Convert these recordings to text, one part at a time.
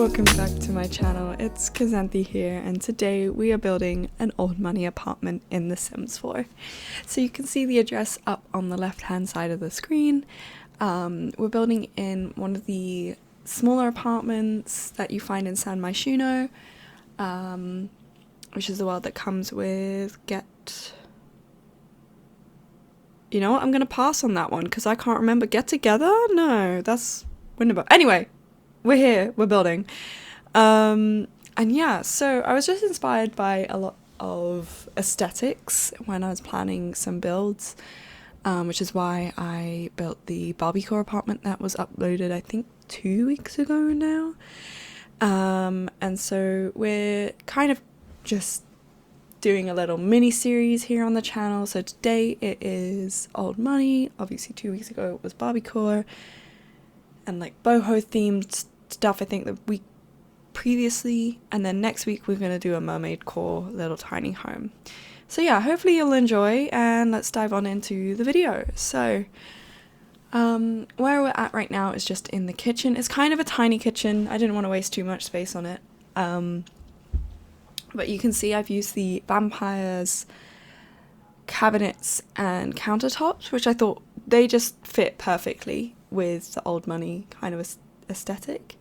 welcome back to my channel. It's Kazanthi here, and today we are building an old money apartment in The Sims 4. So you can see the address up on the left hand side of the screen. We're building in one of the smaller apartments that you find in myshuno, which is the world that comes with You know what, I'm gonna pass on that one because I can't remember. Get Together? No, that's Window. Anyway, we're here, we're building. And yeah, so I was just inspired by a lot of aesthetics when I was planning some builds, which is why I built the Barbiecore apartment that was uploaded, I think, 2 weeks ago now. And so we're kind of just doing a little mini series here on the channel. So today it is old money. Obviously 2 weeks ago it was Barbiecore and like boho themed stuff, I think, the week previously, and then next week we're going to do a mermaid core little tiny home. So yeah, hopefully you'll enjoy, and let's dive on into the video. So where we're at right now is just in the kitchen. It's kind of a tiny kitchen. I didn't want to waste too much space on it. But you can see I've used the vampires cabinets and countertops, which I thought they just fit perfectly with the old money kind of aesthetic.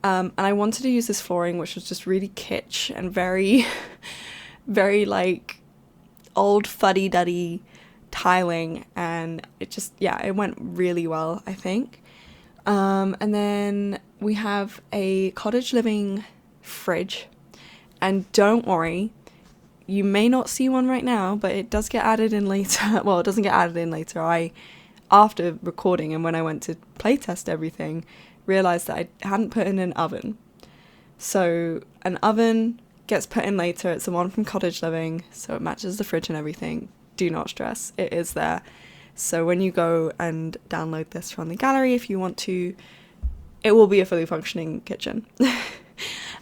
And I wanted to use this flooring, which was just really kitsch and very, very like old fuddy-duddy tiling, and it just, yeah, it went really well, I think. And then we have a cottage living fridge. And don't worry, you may not see one right now, but it does get added in later. Well, it doesn't get added in later. After recording and when I went to playtest everything, realised that I hadn't put in an oven. So an oven gets put in later. It's the one from Cottage Living, so it matches the fridge and everything. Do not stress, it is there. So when you go and download this from the gallery, if you want to, it will be a fully functioning kitchen.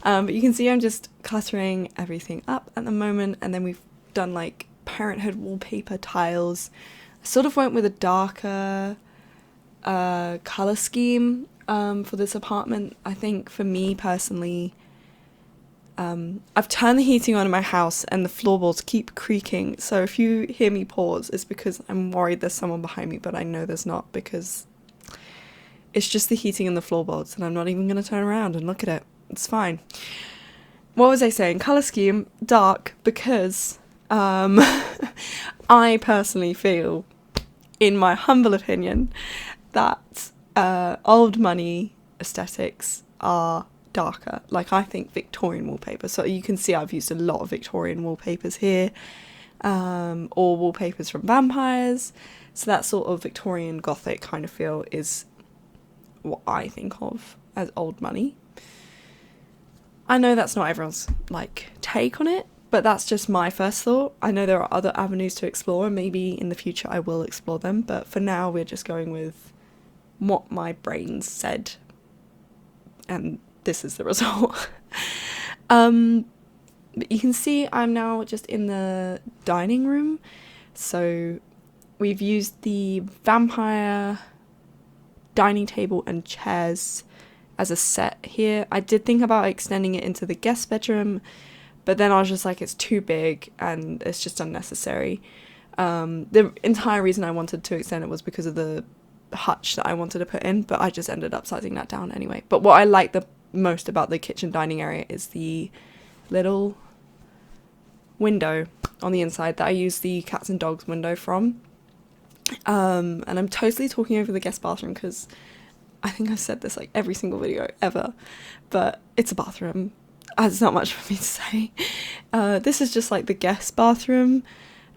But you can see I'm just cluttering everything up at the moment, and then we've done like Parenthood wallpaper tiles. I sort of went with a darker colour scheme for this apartment. I think for me personally, I've turned the heating on in my house and the floorboards keep creaking, so if you hear me pause, it's because I'm worried there's someone behind me, but I know there's not, because it's just the heating and the floorboards, and I'm not even going to turn around and look at it. It's fine. What was I saying? Colour scheme, dark, because I personally feel, in my humble opinion, that old money aesthetics are darker. Like, I think Victorian wallpaper. So you can see I've used a lot of Victorian wallpapers here, or wallpapers from vampires. So that sort of Victorian Gothic kind of feel is what I think of as old money. I know that's not everyone's like take on it, but that's just my first thought. I know there are other avenues to explore, and maybe in the future I will explore them, but for now we're just going with what my brain said, and this is the result. But you can see I'm now just in the dining room. So we've used the vampire dining table and chairs as a set here. I did think about extending it into the guest bedroom, but then I was just like, it's too big and it's just unnecessary. The entire reason I wanted to extend it was because of the hutch that I wanted to put in, but I just ended up sizing that down anyway. But what I like the most about the kitchen dining area is the little window on the inside that I use the cats and dogs window from. And I'm totally talking over the guest bathroom because I think I've said this like every single video ever, but it's a bathroom. There's not much for me to say. This is just like the guest bathroom.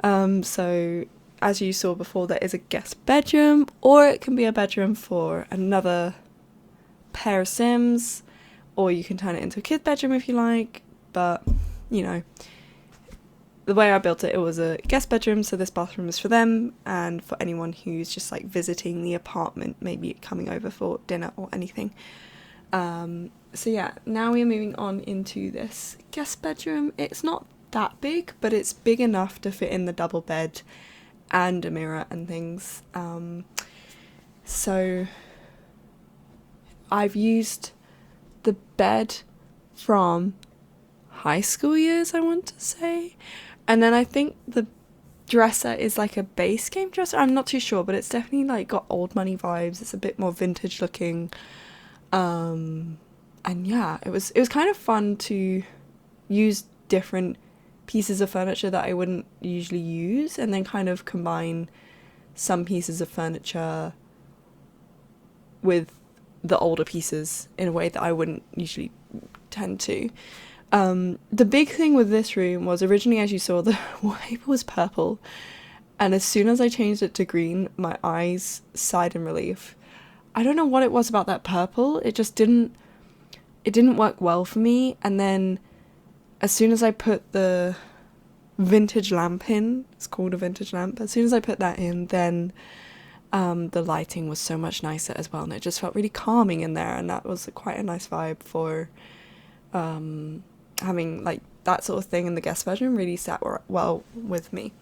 So as you saw before, there is a guest bedroom, or it can be a bedroom for another pair of Sims, or you can turn it into a kid bedroom if you like. But you know, the way I built it, it was a guest bedroom, so this bathroom is for them and for anyone who's just like visiting the apartment, maybe coming over for dinner or anything. So yeah, now we're moving on into this guest bedroom. It's not that big, but it's big enough to fit in the double bed and a mirror and things. So I've used the bed from high school years, I want to say. And then I think the dresser is like a base game dresser. I'm not too sure, but it's definitely like got old money vibes. It's a bit more vintage looking. And yeah, it was kind of fun to use different pieces of furniture that I wouldn't usually use, and then kind of combine some pieces of furniture with the older pieces in a way that I wouldn't usually tend to. The big thing with this room was originally, as you saw, the wallpaper was purple, and as soon as I changed it to green, my eyes sighed in relief. I don't know what it was about that purple, it didn't work well for me. And then as soon as I put the vintage lamp in, it's called a vintage lamp, as soon as I put that in, then the lighting was so much nicer as well, and it just felt really calming in there, and that was quite a nice vibe for having like that sort of thing in the guest bedroom. Really sat well with me.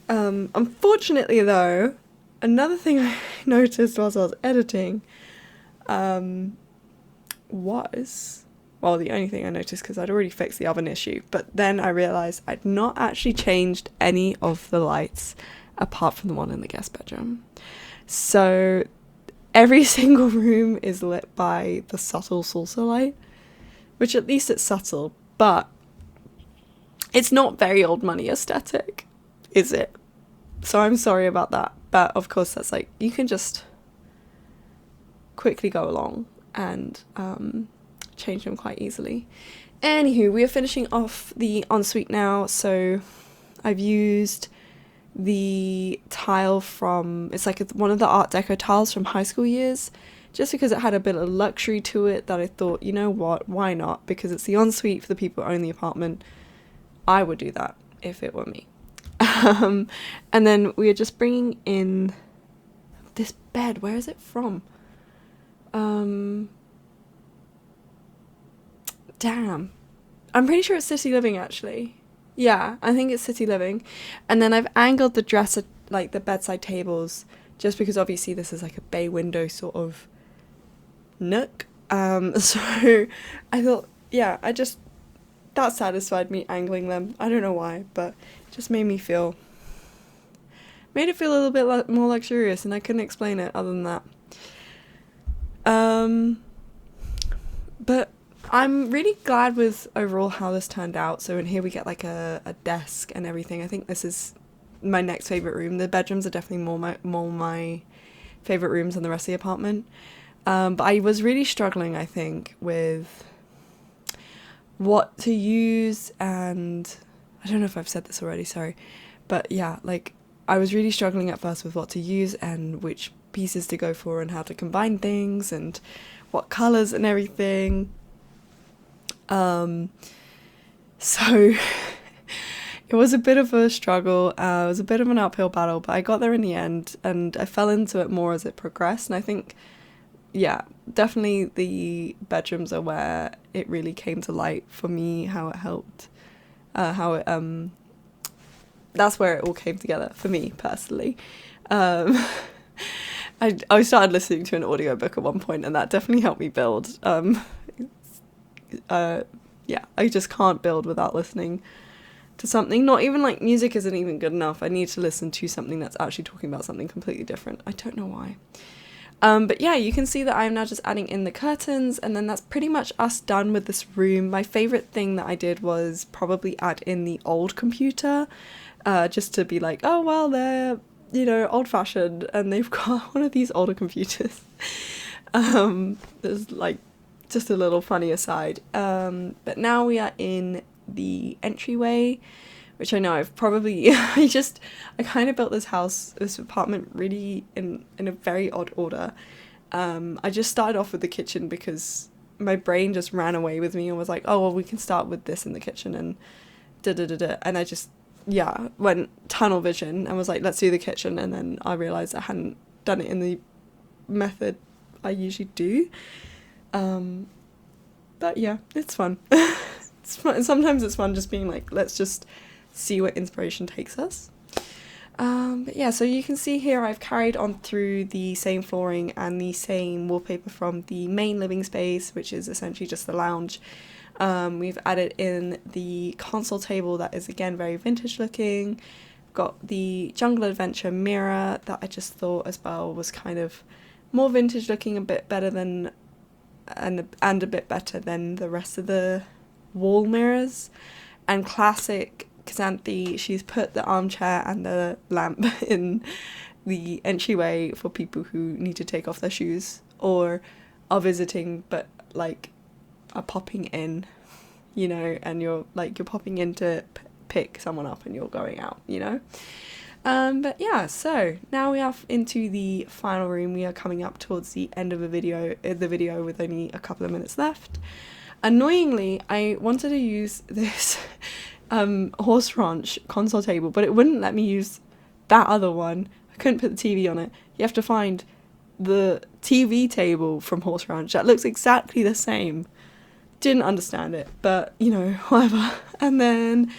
Unfortunately though, another thing I noticed whilst I was editing was, well, the only thing I noticed, because I'd already fixed the oven issue, but then I realised I'd not actually changed any of the lights apart from the one in the guest bedroom. So every single room is lit by the subtle salsa light, which at least it's subtle, but it's not very old money aesthetic, is it? So I'm sorry about that. But of course, that's like, you can just quickly go along and change them quite easily. Anywho, we are finishing off the ensuite now. So I've used the tile from, it's like one of the Art Deco tiles from high school years, just because it had a bit of luxury to it that I thought, you know what, why not? Because it's the ensuite for the people who own the apartment. I would do that if it were me. And then we are just bringing in this bed. Where is it from? Damn. I'm pretty sure it's City Living, actually. Yeah, I think it's City Living. And then I've angled the dresser, like the bedside tables, just because obviously this is like a bay window sort of nook. So I thought, yeah, that satisfied me, angling them. I don't know why, but it just made it feel a little bit more luxurious, and I couldn't explain it other than that. But I'm really glad with overall how this turned out. So in here we get like a desk and everything. I think this is my next favourite room. The bedrooms are definitely more my favourite rooms than the rest of the apartment. But I was really struggling, I think, with what to use, and I don't know if I've said this already, sorry. But yeah, like I was really struggling at first with what to use and which pieces to go for and how to combine things and what colours and everything. So it was a bit of a struggle. It was a bit of an uphill battle, but I got there in the end, and I fell into it more as it progressed. And I think, yeah, definitely the bedrooms are where it really came to light for me, how it helped, that's where it all came together for me personally. I started listening to an audiobook at one point, and that definitely helped me build. Yeah, I just can't build without listening to something. Not even like music isn't even good enough. I need to listen to something that's actually talking about something completely different. I don't know why. But yeah, you can see that I'm now just adding in the curtains, and then that's pretty much us done with this room. My favourite thing that I did was probably add in the old computer, just to be like, oh, well, they're, you know, old-fashioned, and they've got one of these older computers. There's like just a little funny aside. But now we are in the entryway, which I know I've probably, I kind of built this apartment really in a very odd order. I just started off with the kitchen because my brain just ran away with me and was like, oh, well, we can start with this in the kitchen and da-da-da-da. And I just, yeah, went tunnel vision and was like, let's do the kitchen. And then I realised I hadn't done it in the method I usually do. But yeah, it's fun. It's fun. Sometimes it's fun just being like, let's just see where inspiration takes us. But yeah, so you can see here I've carried on through the same flooring and the same wallpaper from the main living space, which is essentially just the lounge. We've added in the console table that is again very vintage looking. Got the Jungle Adventure mirror that I just thought as well was kind of more vintage looking, a bit better than and a bit better than the rest of the wall mirrors. And classic Xanthi, she's put the armchair and the lamp in the entryway for people who need to take off their shoes or are visiting but like are popping in, you know, and you're popping in to pick someone up and you're going out, you know. But yeah, so now we are into the final room. We are coming up towards the end of the video with only a couple of minutes left. Annoyingly, I wanted to use this horse ranch console table, but it wouldn't let me use that other one. I couldn't put the TV on it. You have to find the TV table from Horse Ranch that looks exactly the same. Didn't understand it, but you know, whatever. And then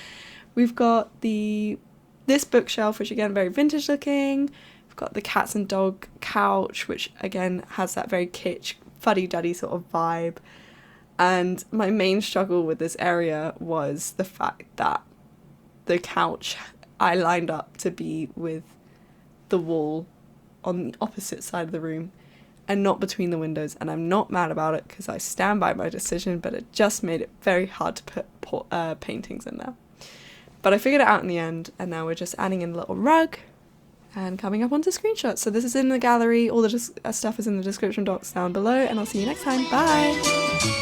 we've got this bookshelf, which again very vintage looking. We've got the cats and dog couch, which again has that very kitsch, fuddy-duddy sort of vibe. And my main struggle with this area was the fact that the couch I lined up to be with the wall on the opposite side of the room and not between the windows. And I'm not mad about it because I stand by my decision, but it just made it very hard to put paintings in there. But I figured it out in the end, and now we're just adding in a little rug and coming up onto screenshots. So this is in the gallery. All the stuff is in the description box down below, and I'll see you next time. Bye!